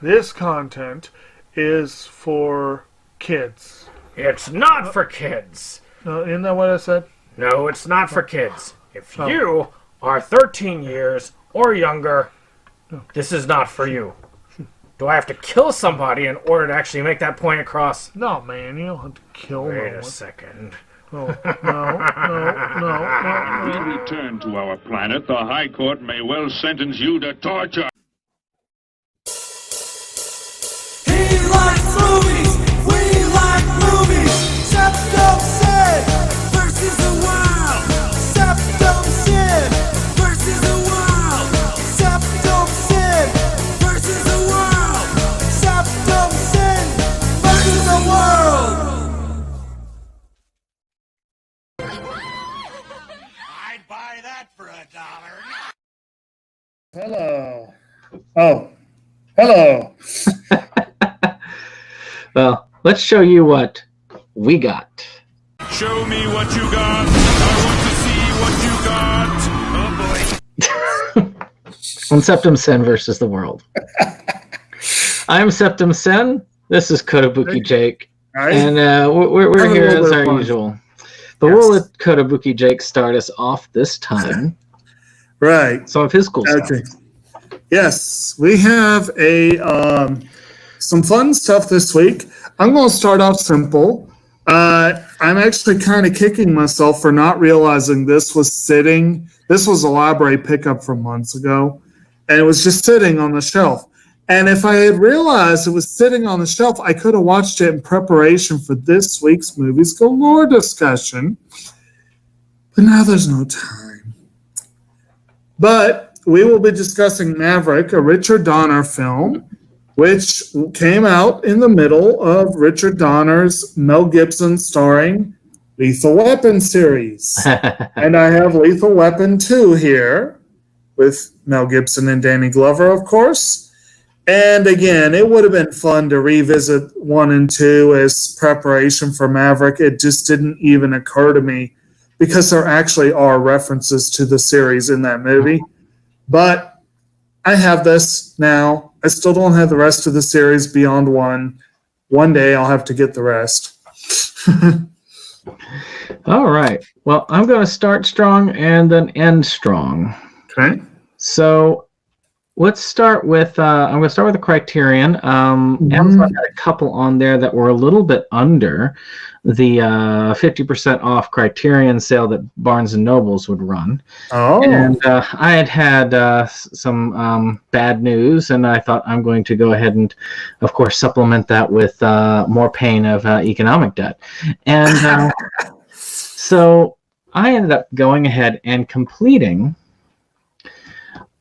this content is for kids. It's not for kids. Isn't that what I said? No, it's not for kids. If you are 13 years or younger, this is not for you. Do I have to kill somebody in order to actually make that point across? No, man, you don't have to kill Wait no a one. second. No. When we return to our planet, the High Court may well sentence you to torture. He likes movies, we like movies. Septum Sin versus the world. Septum Sin versus the world. Septum Sin versus the world. Septum Sin versus the world. I'd buy that for $1. Hello. Oh, hello. Well, let's show you what we got. Show me what you got. I want to see what you got. Oh boy. On Septum Sen versus the world. I'm Septum Sen. This is Kotobuki Jake. Right. And we're Have a here little as bit of our fun. usual. But Yes. we'll let Kotobuki Jake start us off this time. Right. Some of his cool stuff. Okay. Yes, we have some fun stuff this week. I'm going to start off simple. I'm actually kind of kicking myself for not realizing this was a library pickup from months ago, and it was just sitting on the shelf. And if I had realized it was sitting on the shelf, I could have watched it in preparation for this week's Movies Galore discussion. But now there's no time. But we will be discussing Maverick, a Richard Donner film, which came out in the middle of Richard Donner's Mel Gibson starring Lethal Weapon series. And I have Lethal Weapon 2 here with Mel Gibson and Danny Glover, of course. And again, it would have been fun to revisit 1 and 2 as preparation for Maverick. It just didn't even occur to me because there actually are references to the series in that movie. But I have this now. I still don't have the rest of the series beyond 1. One day I'll have to get the rest. All right. Well, I'm going to start strong and then end strong. Okay. So let's start with, I'm going to start with the Criterion. Amazon had a couple on there that were a little bit under the 50% off Criterion sale that Barnes & Nobles would run. Oh. And I had some bad news, and I thought I'm going to go ahead and, of course, supplement that with more pain of economic debt. And so I ended up going ahead and completing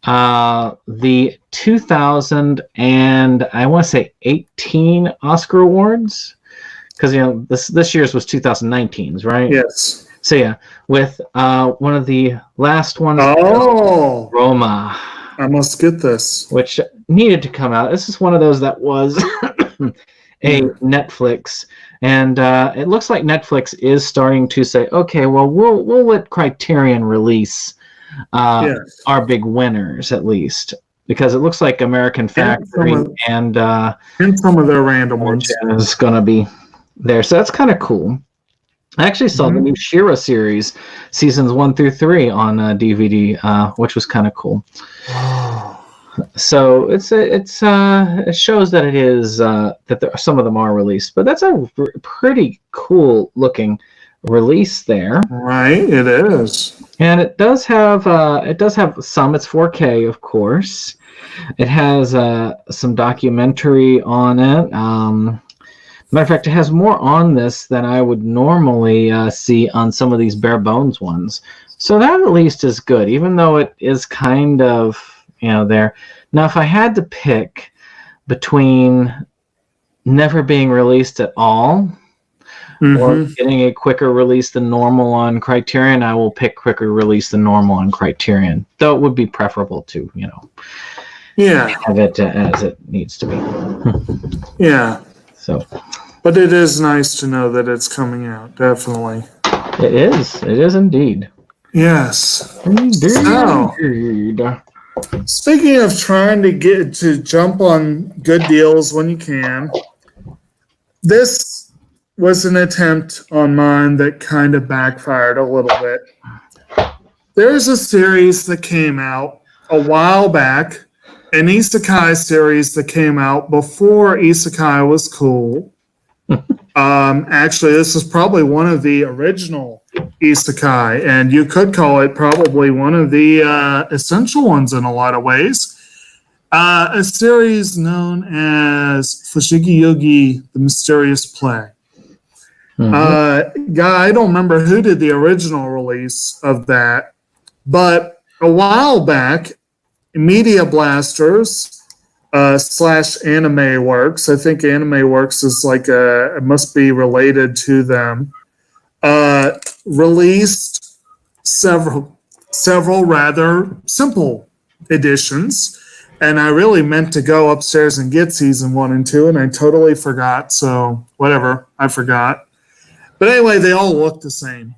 the 2000 and I want to say 18 Oscar Awards, because this year's was 2019's, right? Yes. So yeah, with one of the last ones, Oh, Roma, I must get this. which needed to come out. This is one of those that was a Netflix, and it looks like Netflix is starting to say, okay, well, we'll let Criterion release Yes. our big winners at least, because it looks like American Factory and some of their random ones is going to be there. So that's kind of cool. I actually saw the new She-Ra series, seasons 1 through 3 on DVD, which was kind of cool. So it shows that it is that some of them are released, but that's a pretty cool looking release there. Right, it is. And it does have some. It's 4K, of course. It has some documentary on it. Matter of fact, it has more on this than I would normally see on some of these bare bones ones. So that at least is good, even though it is kind of there. Now, if I had to pick between never being released at all or getting a quicker release than normal on Criterion, I will pick quicker release than normal on Criterion. Though it would be preferable to, have it as it needs to be. Yeah. So. But it is nice to know that it's coming out, definitely. It is. It is indeed. Yes. Indeed. So, Speaking of trying to get to jump on good deals when you can, this was an attempt on mine that kind of backfired a little bit. There's a series that came out a while back, an isekai series that came out before isekai was cool. Actually, this is probably one of the original isekai, and you could call it probably one of the essential ones in a lot of ways. A series known as Fushigi Yugi, The Mysterious Play. I don't remember who did the original release of that, but a while back, Media Blasters / Anime Works, I think Anime Works is like it must be related to them, released several rather simple editions. And I really meant to go upstairs and get season 1 and 2, and I totally forgot. So whatever, I forgot. But anyway, they all look the same.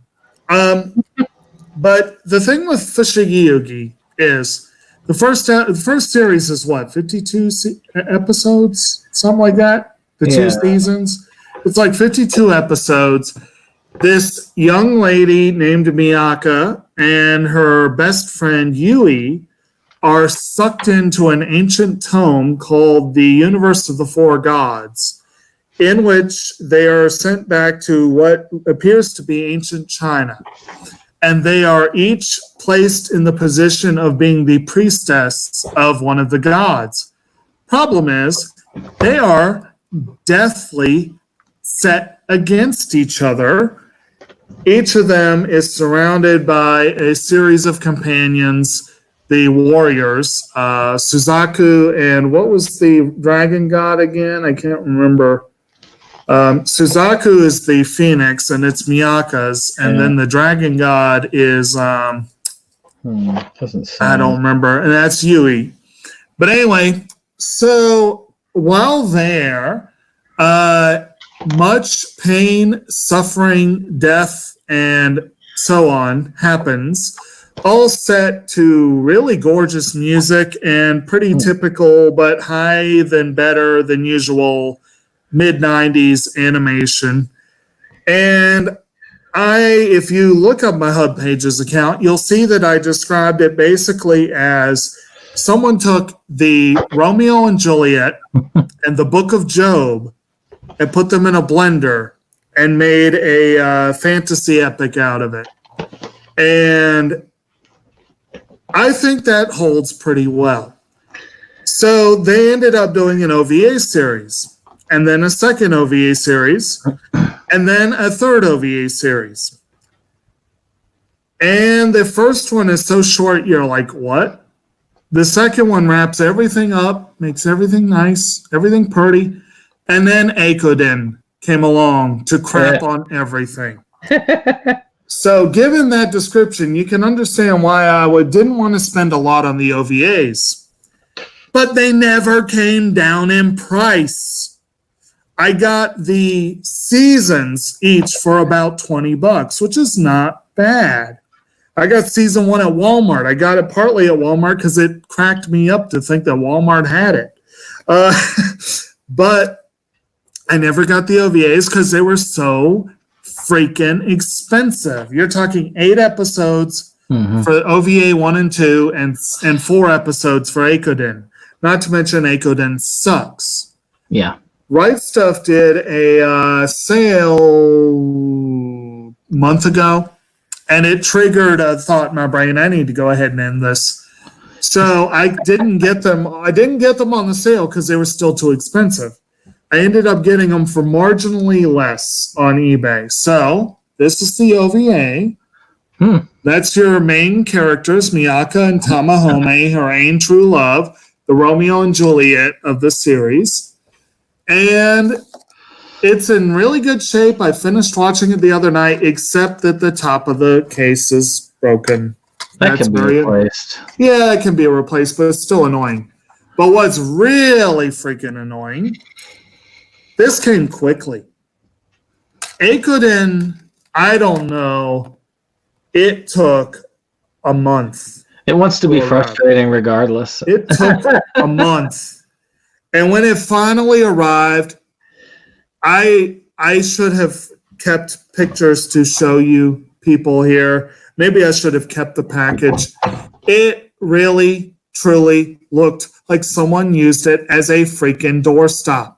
But the thing with Fushigi Yugi is the first series is what, 52 episodes, something like that. The 2 seasons. It's like 52 episodes. This young lady named Miyaka and her best friend Yui are sucked into an ancient tome called the Universe of the Four Gods, in which they are sent back to what appears to be ancient China. And they are each placed in the position of being the priestess of one of the gods. Problem is, they are deathly set against each other. Each of them is surrounded by a series of companions, the warriors, Suzaku, and what was the dragon god again? I can't remember. Suzaku is the phoenix, and it's Miyaka's, and then the dragon god is I don't remember, and that's Yui. But anyway, so while there, much pain, suffering, death, and so on happens, all set to really gorgeous music and pretty typical but high than better than usual mid-90s animation. And if you look up my Hub Pages account, you'll see that I described it basically as someone took the Romeo and Juliet and the Book of Job and put them in a blender and made a fantasy epic out of it. And I think that holds pretty well. So they ended up doing an OVA series, and then a second OVA series, and then a third OVA series. And the first one is so short, you're like, what? The second one wraps everything up, makes everything nice, everything pretty, and then Eikoden came along to crap on everything. So given that description, you can understand why I didn't want to spend a lot on the OVAs. But they never came down in price. I got the seasons each for about $20, which is not bad. I got season 1 at Walmart. I got it partly at Walmart because it cracked me up to think that Walmart had it. But I never got the OVAs because they were so freaking expensive. You're talking 8 episodes for OVA 1 and 2 and 4 episodes for Eikoden. Not to mention Eikoden sucks. Yeah. Right Stuff did a sale month ago, and it triggered a thought in my brain, I need to go ahead and end this. So I didn't get them. I didn't get them on the sale because they were still too expensive. I ended up getting them for marginally less on eBay. So this is the OVA. That's your main characters, Miyaka and Tamahome, her ain true love, the Romeo and Juliet of the series. And it's in really good shape. I finished watching it the other night, except that the top of the case is broken. That can be replaced. Yeah, it can be replaced, but it's still annoying. But what's really freaking annoying, this came quickly. Eikoden, I don't know, it took a month. It wants to be Well, frustrating regardless. It took a month. And when it finally arrived, I should have kept pictures to show you people here. Maybe I should have kept the package. It really, truly looked like someone used it as a freaking doorstop.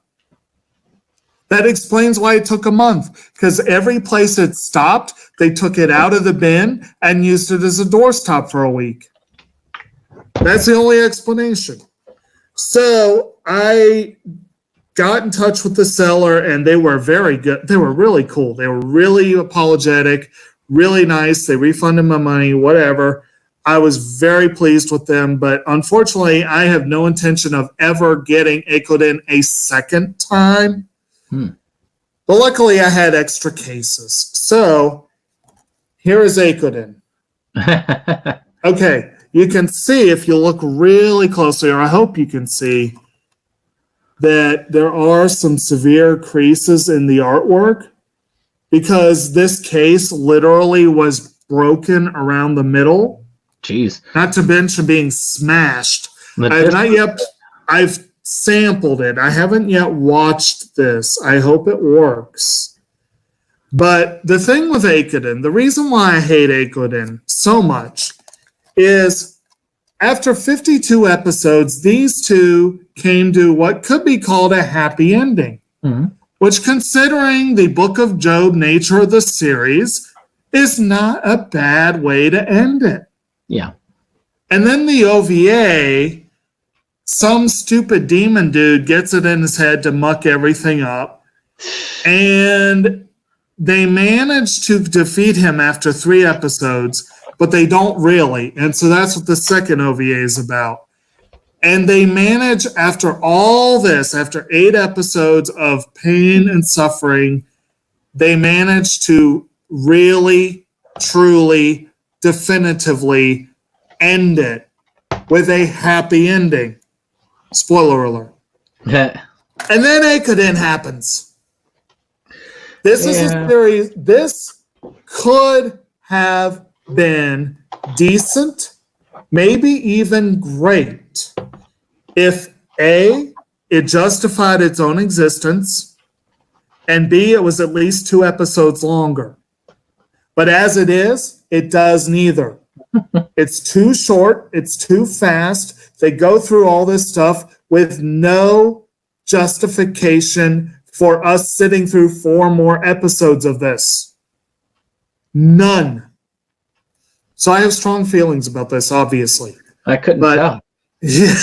That explains why it took a month, because every place it stopped, they took it out of the bin and used it as a doorstop for a week. That's the only explanation. So I got in touch with the seller, and they were very good. They were really cool. They were really apologetic, really nice. They refunded my money, whatever. I was very pleased with them, but unfortunately, I have no intention of ever getting Ekoden a second time. But luckily, I had extra cases. So here is Ekoden. Okay, you can see if you look really closely, or I hope you can see, that there are some severe creases in the artwork because this case literally was broken around the middle. Jeez. Not to mention being smashed. I've sampled it. I haven't yet watched this. I hope it works. But the thing with Ekoden, the reason why I hate Ekoden so much is after 52 episodes, these two came to what could be called a happy ending, which, considering the Book of Job nature of the series, is not a bad way to end it. Yeah. And then the OVA, some stupid demon dude gets it in his head to muck everything up, and they manage to defeat him after 3 episodes, but they don't really. And so that's what the second OVA is about. And they manage, after all this, after 8 episodes of pain and suffering, they manage to really, truly, definitively end it with a happy ending. Spoiler alert. And then Ekoden happens. This is a series. This could have been decent, maybe even great, if A, it justified its own existence, and B, it was at least 2 episodes longer. But as it is, it does neither. It's too short. It's too fast. They go through all this stuff with no justification for us sitting through 4 more episodes of this. None. So I have strong feelings about this, obviously. I couldn't tell. Yeah.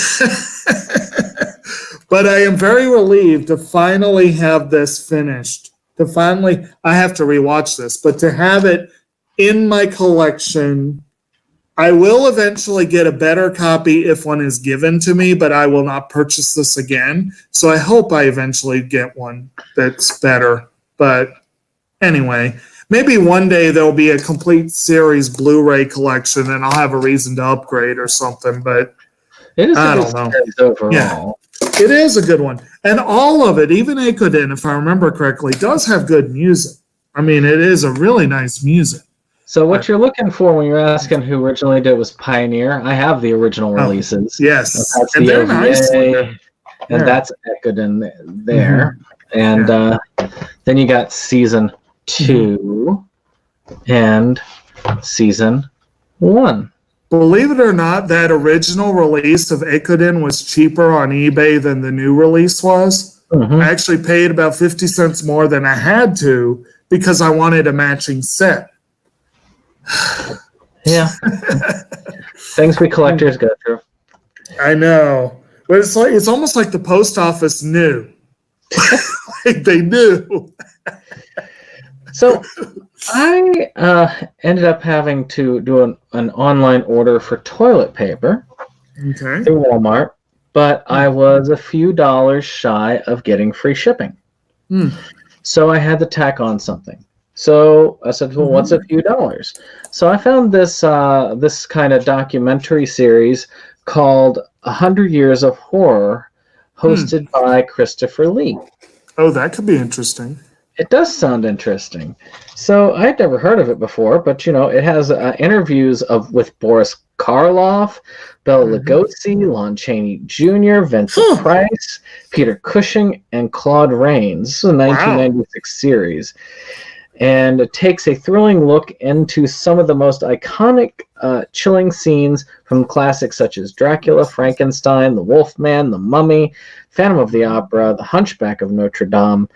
But I am very relieved to finally have this finished. I have to rewatch this, but to have it in my collection. I will eventually get a better copy if one is given to me, but I will not purchase this again. So I hope I eventually get one that's better. But anyway, maybe one day there'll be a complete series Blu-ray collection and I'll have a reason to upgrade or something. But it is I don't know. Overall. Yeah, it is a good one. And all of it, even Ekoden, if I remember correctly, does have good music. I mean, it is a really nice music. So what you're looking for when you're asking who originally did it was Pioneer. I have the original releases. Yes. That's And the they're OVA, nice. and that's Ekoden there. And then you got season 2 and season 1. Believe it or not, that original release of Ekoden was cheaper on eBay than the new release was. I actually paid about 50 cents more than I had to because I wanted a matching set. Yeah. Things we collectors go through. I know. But it's almost like the post office knew. Like they knew. So I ended up having to do an online order for toilet paper through Walmart, but I was a few dollars shy of getting free shipping. So I had to tack on something. So I said, well, what's a few dollars? So I found this this kind of documentary series called 100 Years of Horror, hosted by Christopher Lee. Oh, that could be interesting. It does sound interesting. So I had never heard of it before, but it has interviews with Boris Karloff, Bela Lugosi, Lon Chaney Jr., Vincent Price, Peter Cushing, and Claude Rains. This is a 1996 series. And it takes a thrilling look into some of the most iconic, chilling scenes from classics such as Dracula, Frankenstein, The Wolfman, The Mummy, Phantom of the Opera, The Hunchback of Notre Dame,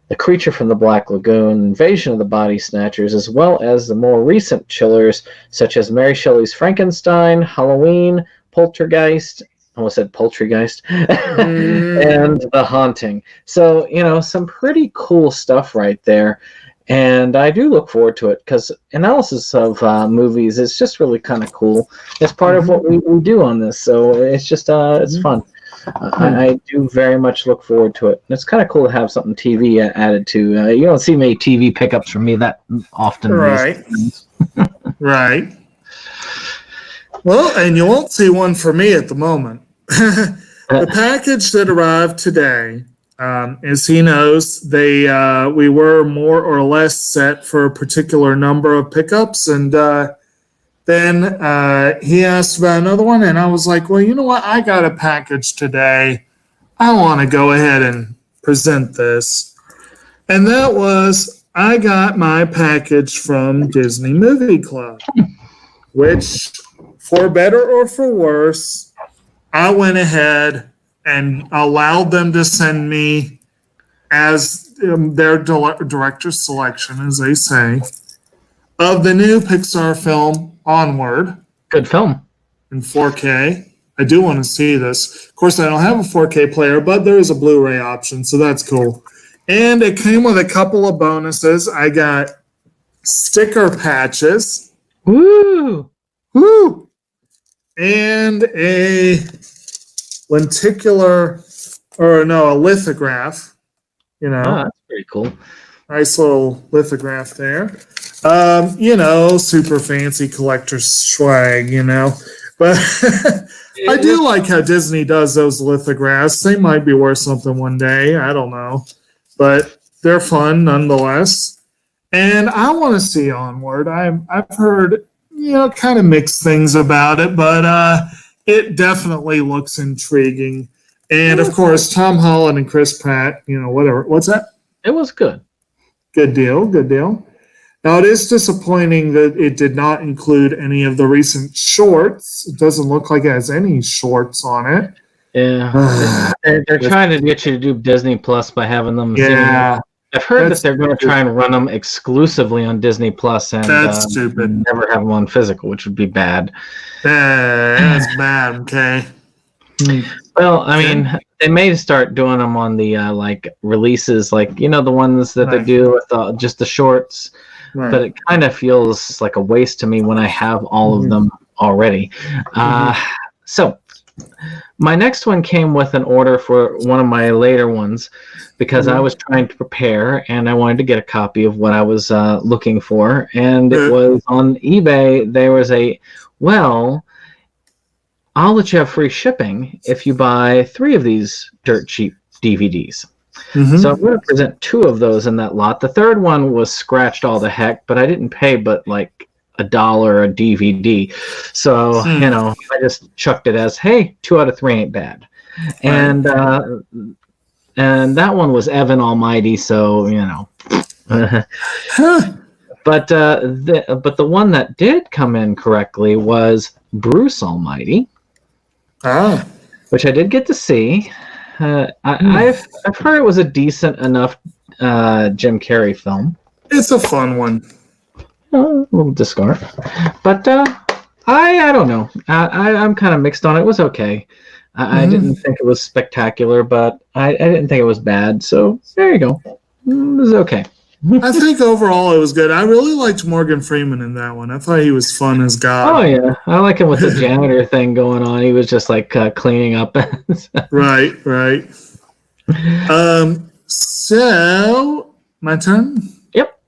The Creature from the Black Lagoon, Invasion of the Body Snatchers, as well as the more recent chillers such as Mary Shelley's Frankenstein, Halloween, Poltergeist, I almost said Poultrygeist, and The Haunting. So, some pretty cool stuff right there. And I do look forward to it because analysis of movies is just really kind of cool. It's part of what we do on this, so it's just it's fun. I do very much look forward to it. And it's kind of cool to have something TV added to. You don't see many TV pickups from me that often. Right. Right. Well, and you won't see one for me at the moment. The package that arrived today, as he knows, we were more or less set for a particular number of pickups, and then he asked about another one, and I was like, well, you know what? I got a package today. I want to go ahead and present this. And that was, I got my package from Disney Movie Club, which, for better or for worse, I went ahead and allowed them to send me as their director selection, as they say, of the new Pixar film Onward. Good film. In 4K. I do want to see this. Of course, I don't have a 4K player, but there is a Blu-ray option, so that's cool. And it came with a couple of bonuses. I got sticker patches. Woo! Woo! And a a lithograph. That's pretty cool. Nice little lithograph there. Super fancy collector's swag, But I do like how Disney does those lithographs. They might be worth something one day. I don't know. But they're fun nonetheless. And I want to see Onward. I've heard, kind of mixed things about it, but it definitely looks intriguing. And, of course, Tom Holland and Chris Pratt, whatever. What's that? It was good. Good deal, good deal. Now, it is disappointing that it did not include any of the recent shorts. It doesn't look like it has any shorts on it. Yeah. they're trying to get you to do Disney Plus by having them. Yeah. I've heard that they're going to try and run them exclusively on Disney Plus and that's stupid. Never have them on physical, which would be bad. That's bad, okay. Well, I mean, they may start doing them on the releases, the ones that they do with just the shorts. Right. But it kind of feels like a waste to me when I have all of them already. So my next one came with an order for one of my later ones because I was trying to prepare and I wanted to get a copy of what I was looking for. And it was on eBay. There was I'll let you have free shipping if you buy 3 of these dirt cheap DVDs. So I'm going to present 2 of those in that lot. The third one was scratched all the heck, but I didn't pay but $1 a DVD. So, I just chucked it as, hey, 2 out of 3 ain't bad. And that one was Evan Almighty, so, But the one that did come in correctly was Bruce Almighty. Which I did get to see. I've heard it was a decent enough Jim Carrey film. It's a fun one. A little discard. But I don't know. I'm kind of mixed on it. It was okay. I didn't think it was spectacular, but I didn't think it was bad. So there you go. It was okay. I think overall it was good. I really liked Morgan Freeman in that one. I thought he was fun as God. Oh, yeah. I like him with the janitor thing going on. He was just cleaning up. Right. So, my turn? Yep.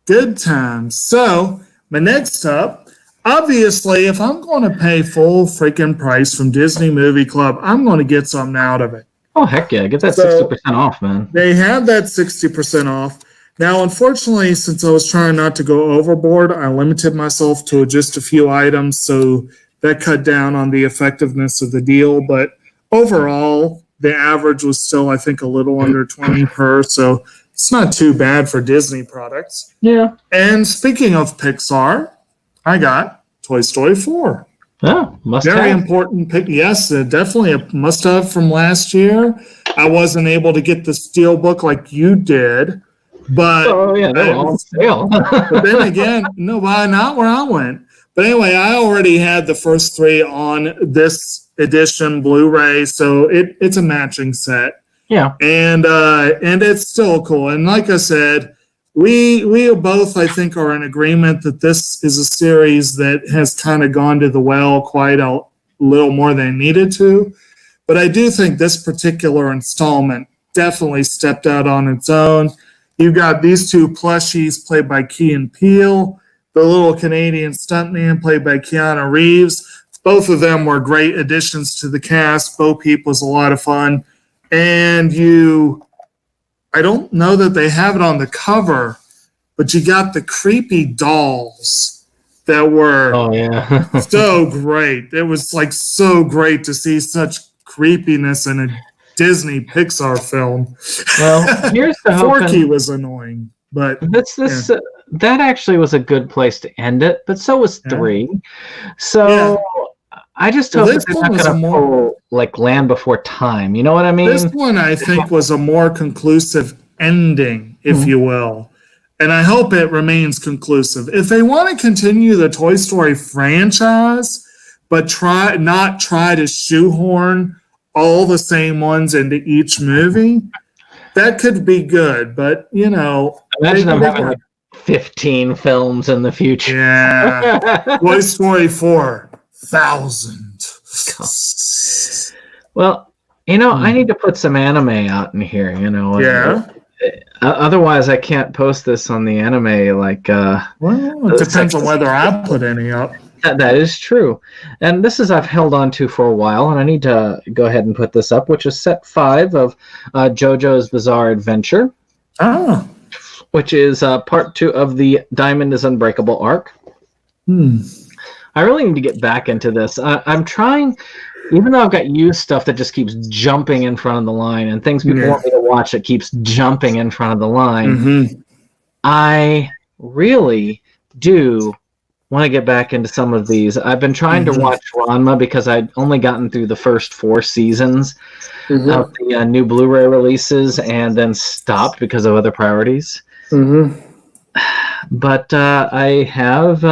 Good times. So, my next up, obviously, if I'm going to pay full freaking price from Disney Movie Club, I'm going to get something out of it. Oh, heck yeah. Get that So- 60% off, man. They had that 60% off. Now, unfortunately, since I was trying not to go overboard, I limited myself to just a few items, so that cut down on the effectiveness of the deal. But overall, the average was still, I think, a little under 20 per, so it's not too bad for Disney products. Yeah. And speaking of Pixar, I got Toy Story 4. Oh, must Very have. important pick. Yes, definitely a must-have from last year. I wasn't able to get the Steelbook like you did, but Oh, yeah, they were all on sale. but then again, no, not where I went. But anyway, I already had the first three on this edition Blu-ray, so it's a matching set, Yeah. and it's still cool. And like I said, we both, I think, are in agreement that this is a series that has kind of gone to the well quite a little more than it needed to. But I do think this particular installment definitely stepped out on its own. You've got these two plushies played by Key and Peele, the little Canadian stuntman played by Keanu Reeves. Both of them were great additions to the cast. Bo Peep was a lot of fun. And I don't know that they have it on the cover, but you got the creepy dolls that were Oh, yeah. so great. It was like so great to see such creepiness in a Disney Pixar film. Well, here's the hope. Forky was annoying, but That actually was a good place to end it, but so was Yeah. 3. So I just hope This that they're one not was going to pull like Land Before Time. You know what I mean? this one I think was a more conclusive ending, if you will. And I hope it remains conclusive. If they want to continue the Toy Story franchise, but not try to shoehorn all the same ones into each movie, that could be good. But, Imagine them having like 15 films in the future. yeah. Toy Story 4,000. Well, I need to put some anime out in here, Yeah. Otherwise, I can't post this on the anime. Well, it depends on whether I put any up. That is true. And this is I've held on to for a while, and I need to go ahead and put this up, which is set 5 of JoJo's Bizarre Adventure, Ah. which is part 2 of the Diamond is Unbreakable arc. I really need to get back into this. I'm trying, even though I've got used stuff that just keeps jumping in front of the line and things people want me to watch that keeps jumping in front of the line, I really do want to get back into some of these. I've been trying to watch Ranma because I'd only gotten through the first 4 seasons of the new Blu-ray releases and then stopped because of other priorities. But I have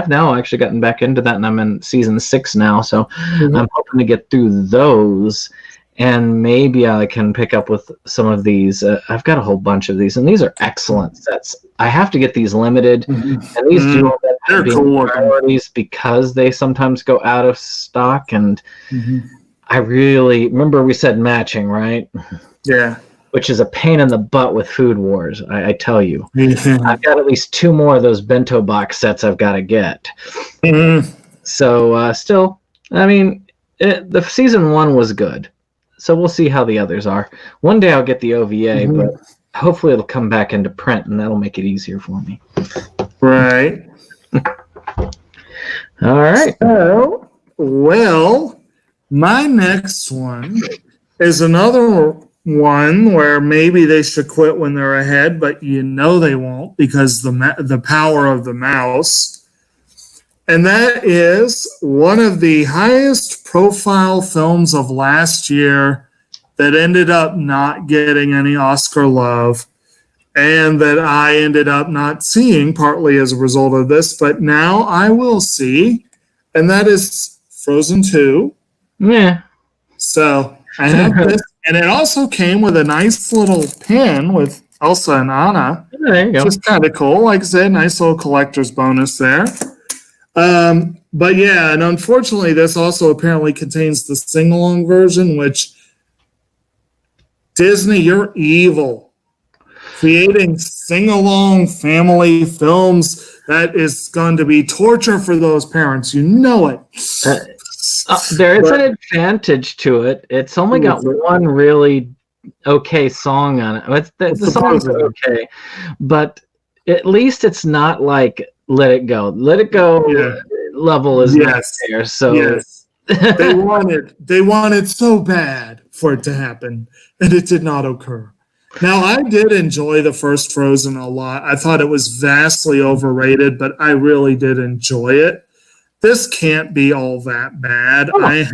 now actually gotten back into that, and I'm in season 6 now, so I'm hoping to get through those, and maybe I can pick up with some of these. I've got a whole bunch of these, and these are excellent sets. I have to get these limited, and these do They're being cool. priorities because they sometimes go out of stock, and I really remember we said matching, right? Yeah. Which is a pain in the butt with Food Wars, I tell you. I've got at least 2 more of those bento box sets I've got to get. So still, I mean, the season 1 was good. So we'll see how the others are. One day I'll get the OVA, but hopefully it'll come back into print, and that'll make it easier for me. Right. All right. So, well, my next one is another one where maybe they should quit when they're ahead, but they won't because the power of the mouse. And that is one of the highest profile films of last year that ended up not getting any Oscar love, and that I ended up not seeing partly as a result of this, but now I will see, and that is Frozen 2. Yeah. So I have this, and it also came with a nice little pin with Elsa and Anna, There you go. which is kind of cool. Like I said, nice little collector's bonus there. But yeah, and unfortunately, this also apparently contains the sing-along version, which Disney, you're evil. Creating sing-along family films, that is going to be torture for those parents. You know it. There is But- an advantage to it. It's only got one really okay song on it. The songs are okay, but at least it's not like Let It Go. Let It Go level is not there. So yes, they wanted so bad for it to happen, and it did not occur. Now, I did enjoy the first Frozen a lot. I thought it was vastly overrated, but I really did enjoy it. This can't be all that bad. I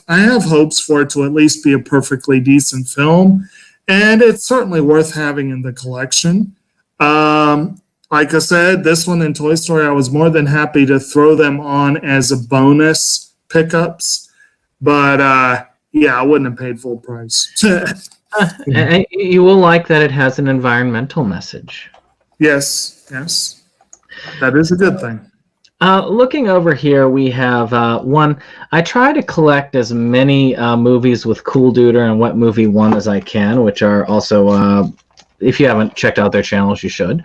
have hopes for it to at least be a perfectly decent film, and it's certainly worth having in the collection. Like I said, this one and Toy Story, I was more than happy to throw them on as a bonus pickups, but I wouldn't have paid full price. and you will like that it has an environmental message. Yes, that is a good thing. Looking over here, we have one. I try to collect as many movies with Cool Duder and What Movie One as I can, which are also, if you haven't checked out their channels, you should.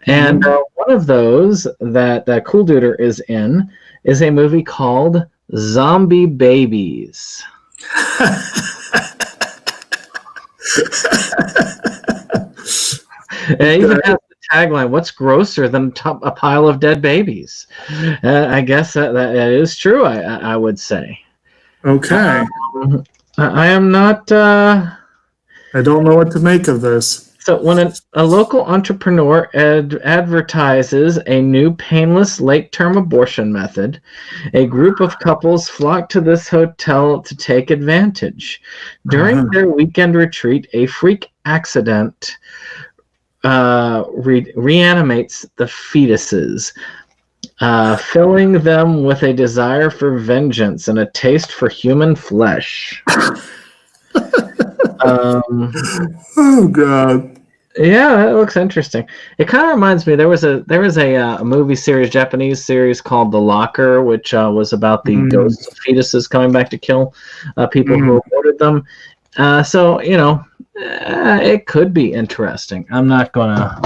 And one of those that Cool Duder is in is a movie called Zombie Babies. It even has the tagline, "What's grosser than a pile of dead babies?" I guess that is true, I would say. Okay. I am not... I don't know what to make of this. So when a local entrepreneur advertises a new painless late-term abortion method, a group of couples flock to this hotel to take advantage. During their weekend retreat, a freak accident reanimates the fetuses, filling them with a desire for vengeance and a taste for human flesh. Oh God. Yeah, it looks interesting. It kind of reminds me. There was a movie series, Japanese series called The Locker, which was about the ghosts of fetuses coming back to kill people who aborted them. So it could be interesting. I'm not gonna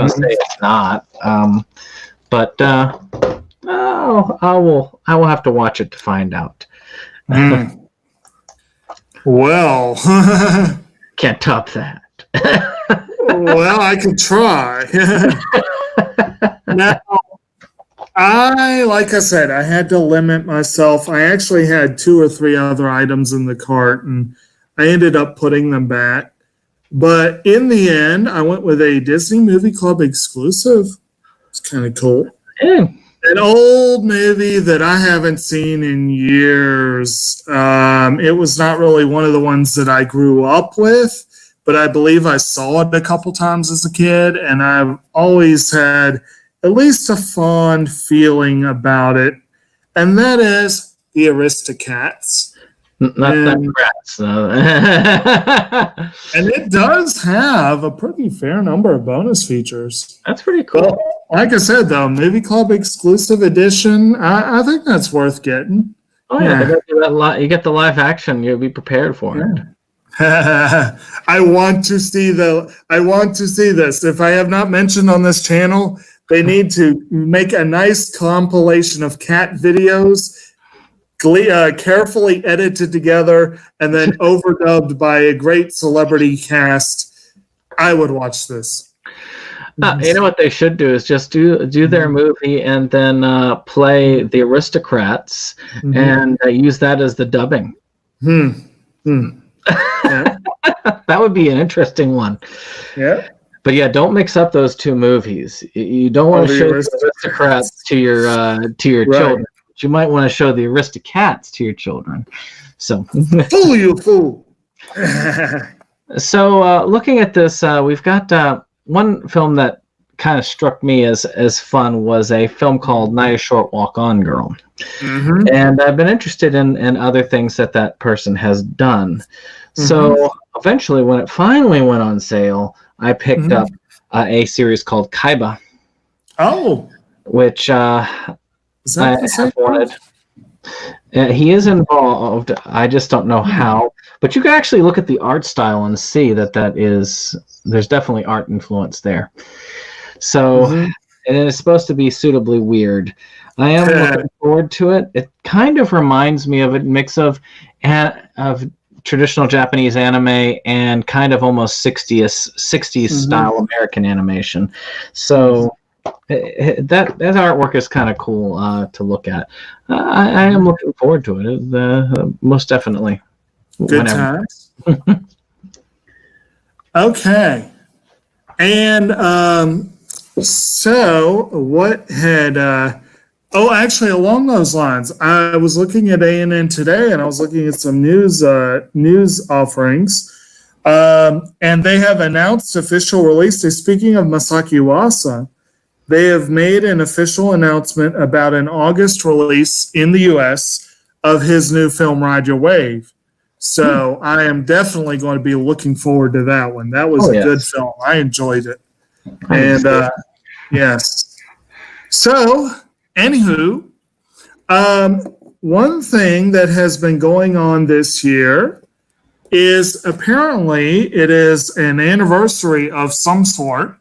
say it's not. But I will have to watch it to find out. Well, Can't top that. well, I could try. Now, like I said, I had to limit myself. I actually had 2 or 3 other items in the cart, and I ended up putting them back. But in the end, I went with a Disney Movie Club exclusive. It's kind of cool. Yeah. An old movie that I haven't seen in years. It was not really one of the ones that I grew up with, but I believe I saw it a couple times as a kid, and I've always had at least a fond feeling about it, and that is The Aristocats. Not rats, no. And it does have a pretty fair number of bonus features. That's pretty cool. Well, like I said, though, Movie Club exclusive edition, I think that's worth getting. Oh yeah, you get the live action. You'll be prepared for it. I want to see this. If I have not mentioned on this channel, they need to make a nice compilation of cat videos, carefully edited together, and then overdubbed by a great celebrity cast. I would watch this. You know what they should do is just do their movie and then play The Aristocrats and use that as the dubbing. Yeah. That would be an interesting one. Yeah. But yeah, don't mix up those 2 movies. You don't want to The show the Aristocrats. Aristocrats to your Right. children. But you might want to show the Aristocats to your children. So, Fool, you fool. so looking at this, we've got one film that kind of struck me as fun was a film called Night a Short Walk On Girl. And I've been interested in other things that person has done. So eventually, when it finally went on sale, I picked up a series called Kaiba, Oh, which is that the same have wanted. He is involved. I just don't know how. But you can actually look at the art style and see that there's definitely art influence there. So, and it is supposed to be suitably weird. I am looking forward to it. It kind of reminds me of a mix of traditional Japanese anime and kind of almost 60s style American animation. So that artwork is kind of cool to look at. I am looking forward to it, most definitely. Good times. Okay. And so what had actually along those lines, I was looking at ANN today and I was looking at some news offerings. And they have announced official release date. Speaking of Masaki Uasa, they have made an official announcement about an August release in the US of his new film Ride Your Wave. So I am definitely going to be looking forward to that one. That was a good film. I enjoyed it. And yes. So, anywho, one thing that has been going on this year is apparently it is an anniversary of some sort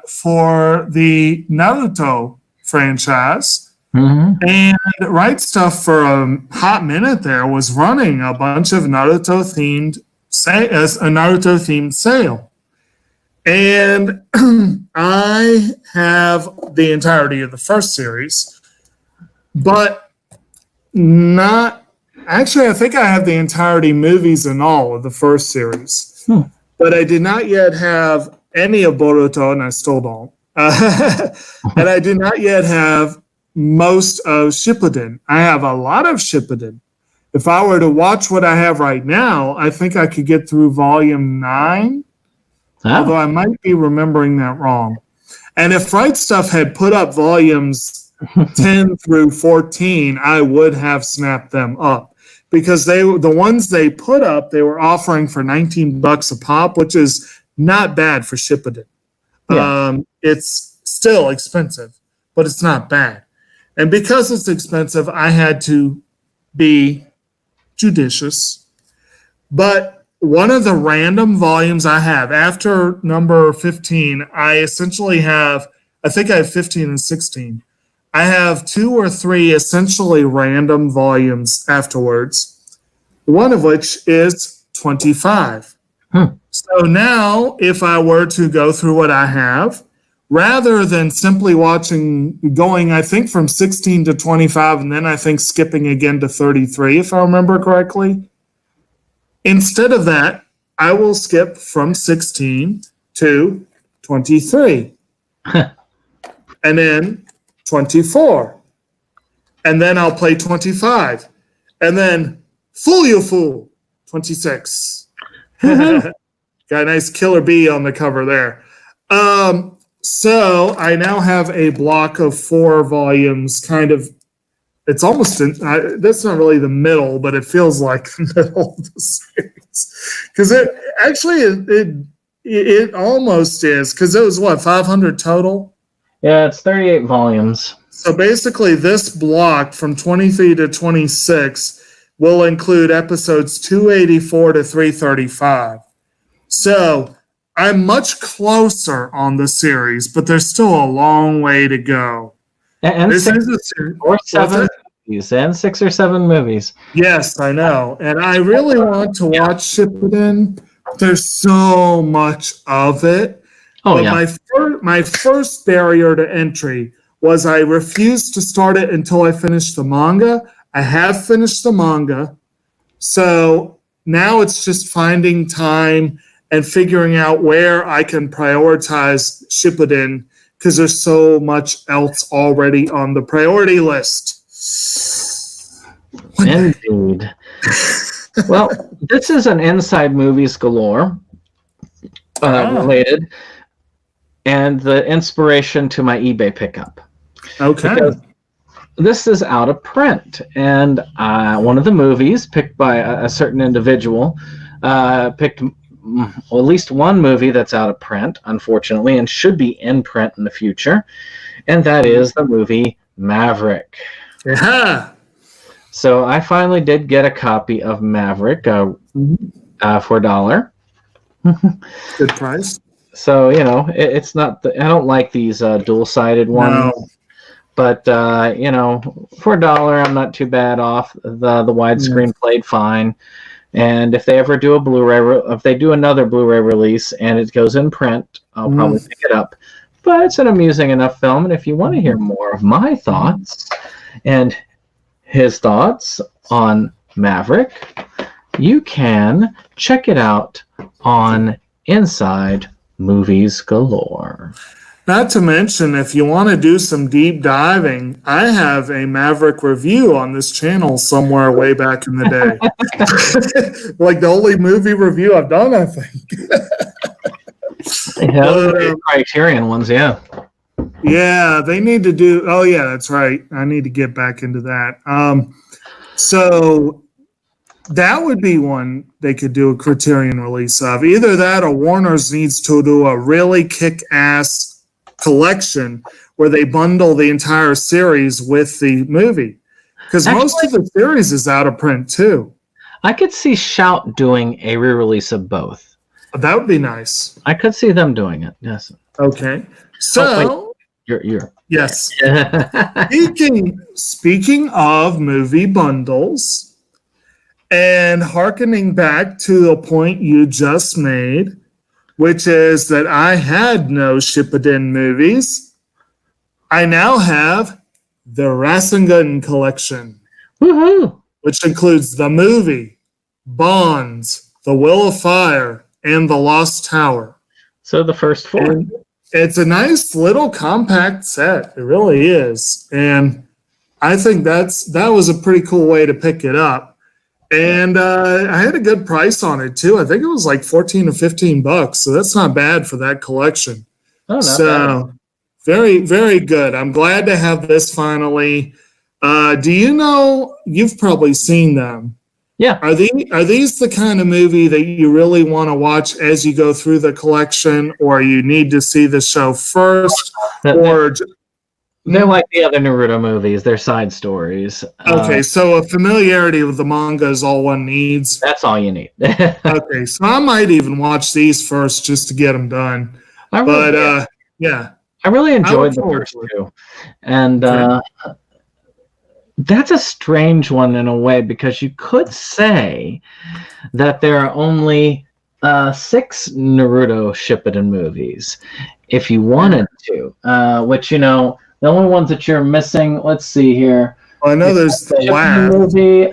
for the Naruto franchise. And Right Stuff for a hot minute there was running a bunch of Naruto themed sale. And I have the entirety of the first series, but not actually. I think I have the entirety movies and all of the first series, but I did not yet have any of Boruto, and I still don't. And I do not yet have most of Shippuden. I have a lot of Shippuden. If I were to watch what I have right now, I think I could get through volume 9. Although I might be remembering that wrong. And if Right Stuff had put up volumes 10 through 14, I would have snapped them up. Because the ones they put up, they were offering for $19 a pop, which is not bad for Shippuden. Yeah. It's still expensive, but it's not bad. And because it's expensive, I had to be judicious. But one of the random volumes I have, after number 15, I essentially have, I think I have 15 and 16. I have 2 or 3 essentially random volumes afterwards, one of which is 25. So now, if I were to go through what I have, rather than simply going, I think, from 16 to 25, and then I think skipping again to 33, if I remember correctly. Instead of that, I will skip from 16 to 23. And then 24. And then I'll play 25. And then Fool You Fool, 26. Got a nice Killer Bee on the cover there. So I now have a block of 4 volumes, kind of. It's almost, that's not really the middle, but it feels like the middle of the series. Because it almost is, because it was, 500 total? Yeah, it's 38 volumes. So basically this block from 23 to 26 will include episodes 284 to 335. So I'm much closer on the series, but there's still a long way to go. And this is a series. Or 7 movies, and 6 or 7 movies. Yes, I know. And I really want to watch Shippuden. There's so much of it. Oh, but my first barrier to entry was I refused to start it until I finished the manga. I have finished the manga. So now it's just finding time and figuring out where I can prioritize Shippuden, because there's so much else already on the priority list. Indeed. Well, this is an Inside Movies Galore related, and the inspiration to my eBay pickup. Okay. Because this is out of print, and one of the movies picked by a certain individual picked at least one movie that's out of print, unfortunately, and should be in print in the future, and that is the movie Maverick. Yeah. So I finally did get a copy of Maverick for $1. Good price. So, it's not, I don't like these dual-sided ones. No. But for $1, I'm not too bad off. The widescreen played fine. And if they ever do a Blu-ray, if they do another Blu-ray release and it goes in print, I'll probably pick it up. But it's an amusing enough film. And if you want to hear more of my thoughts and his thoughts on Maverick, you can check it out on Inside Movies Galore. Not to mention, if you want to do some deep diving, I have a Maverick review on this channel somewhere way back in the day. Like the only movie review I've done, I think. The Criterion ones, yeah. Yeah, they need to do. Oh, yeah, that's right. I need to get back into that. So that would be one they could do a Criterion release of. Either that or Warner's needs to do a really kick-ass collection where they bundle the entire series with the movie. Because most of the series is out of print, too. I could see Shout doing a re-release of both. That would be nice. I could see them doing it, yes. Okay. So... You're yes. Speaking of movie bundles, and hearkening back to the point you just made, which is that I had no Shippuden movies, I now have the Rasengan collection, Woohoo! which includes the movie, Bonds, The Will of Fire, and The Lost Tower. So the first four. And it's a nice little compact set. It really is. And I think that was a pretty cool way to pick it up. And I had a good price on it, too. I think it was like $14 or $15. So that's not bad for that collection. Oh, so very, very good. I'm glad to have this finally. Do you know, you've probably seen them. Yeah. Are these the kind of movie that you really want to watch as you go through the collection, or you need to see the show first? They're like the other Naruto movies. They're side stories. Okay, so a familiarity with the manga is all one needs. That's all you need. Okay, so I might even watch these first just to get them done. I really enjoyed the first two. And that's a strange one in a way, because you could say that there are only 6 Naruto Shippuden movies if you wanted to, which, the only ones that you're missing, let's see here. Well, I know there's the last movie.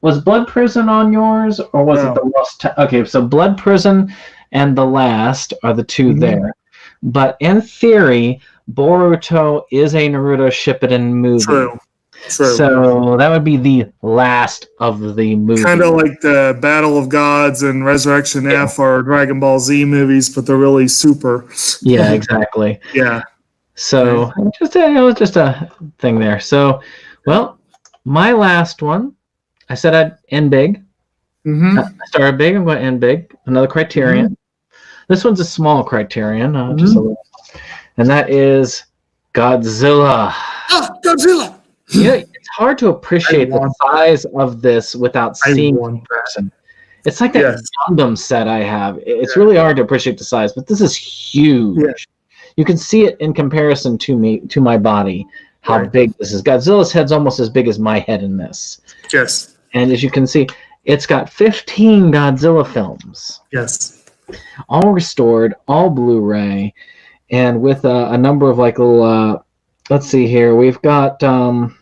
Was Blood Prison on yours, or was it the Lost? Okay, so Blood Prison and The Last are the two there. But in theory, Boruto is a Naruto Shippuden movie. True. So that would be the last of the movies. Kind of like the Battle of Gods and Resurrection F are Dragon Ball Z movies, but they're really super. Yeah, exactly. Yeah. So it was just a thing there. So, well, my last one, I said I'd end big. I started big. I'm going to end big. Another Criterion. This one's a small Criterion, just a little, and that is Godzilla. Godzilla. Yeah, it's hard to appreciate the size of this without seeing it in person. It's like that Gundam set I have. It's really hard to appreciate the size, but this is huge. Yeah. You can see it in comparison to my body, how big this is. Godzilla's head's almost as big as my head in this. Yes. And as you can see, it's got 15 Godzilla films. Yes. All restored, all Blu-ray, and with a number of like little, let's see here, we've got an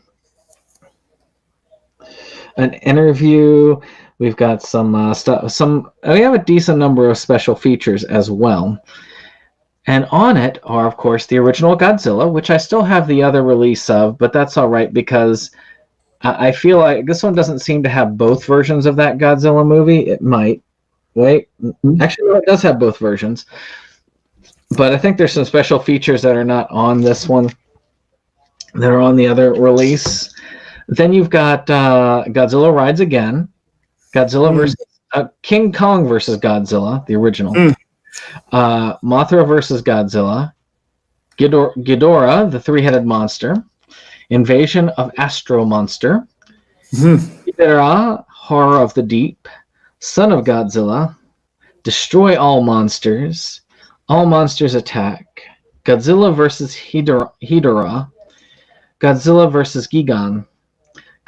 interview, we've got some stuff, we have a decent number of special features as well. And on it are, of course, the original Godzilla, which I still have the other release of, but that's all right because I feel like this one doesn't seem to have both versions of that Godzilla movie. It might. Wait. Actually, it does have both versions. But I think there's some special features that are not on this one that are on the other release. Then you've got Godzilla Rides Again, Godzilla versus King Kong versus Godzilla, the original. Mothra versus Godzilla, Ghidorah, the three-headed monster, Invasion of Astro Monster, Ghidorah, Horror of the Deep, Son of Godzilla, Destroy All Monsters Attack, Godzilla versus Hedorah, Godzilla vs. Gigan,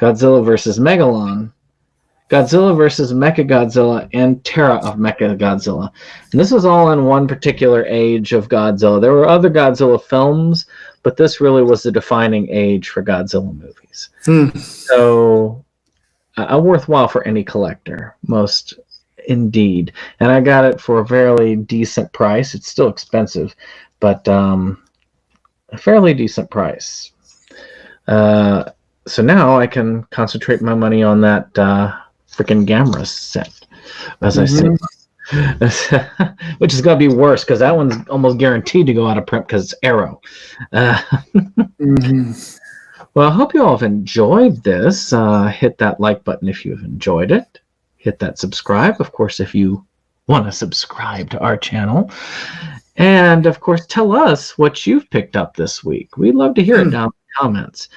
Godzilla vs. Megalon, Godzilla vs. Mechagodzilla, and Terra of Mechagodzilla. And this was all in one particular age of Godzilla. There were other Godzilla films, but this really was the defining age for Godzilla movies. So, worthwhile for any collector, most indeed. And I got it for a fairly decent price. It's still expensive, but a fairly decent price. So now I can concentrate my money on that freaking Gamera set, as I say, which is going to be worse because that one's almost guaranteed to go out of print because it's Arrow. Well, I hope you all have enjoyed this. Hit that like button if you've enjoyed it. Hit that subscribe, of course, if you want to subscribe to our channel. And, of course, tell us what you've picked up this week. We'd love to hear it down in the comments.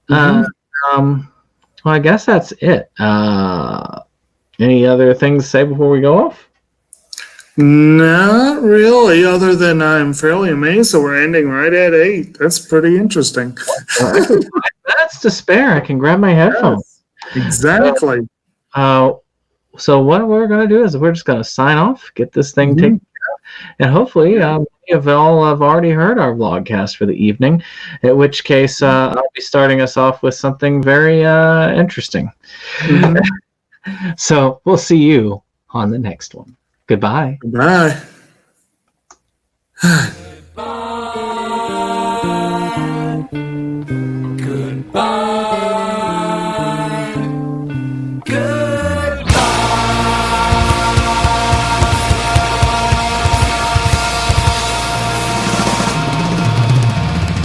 Well, I guess that's it. Any other things to say before we go off? Not really, other than I'm fairly amazed that we're ending right at 8. That's pretty interesting. 5 minutes to spare. I can grab my headphones. Yes, exactly. So what we're going to do is we're just going to sign off, get this thing taken care of, and hopefully many of y'all have already heard our vlogcast for the evening, in which case I'll be starting us off with something very interesting. So we'll see you on the next one. Goodbye. Bye.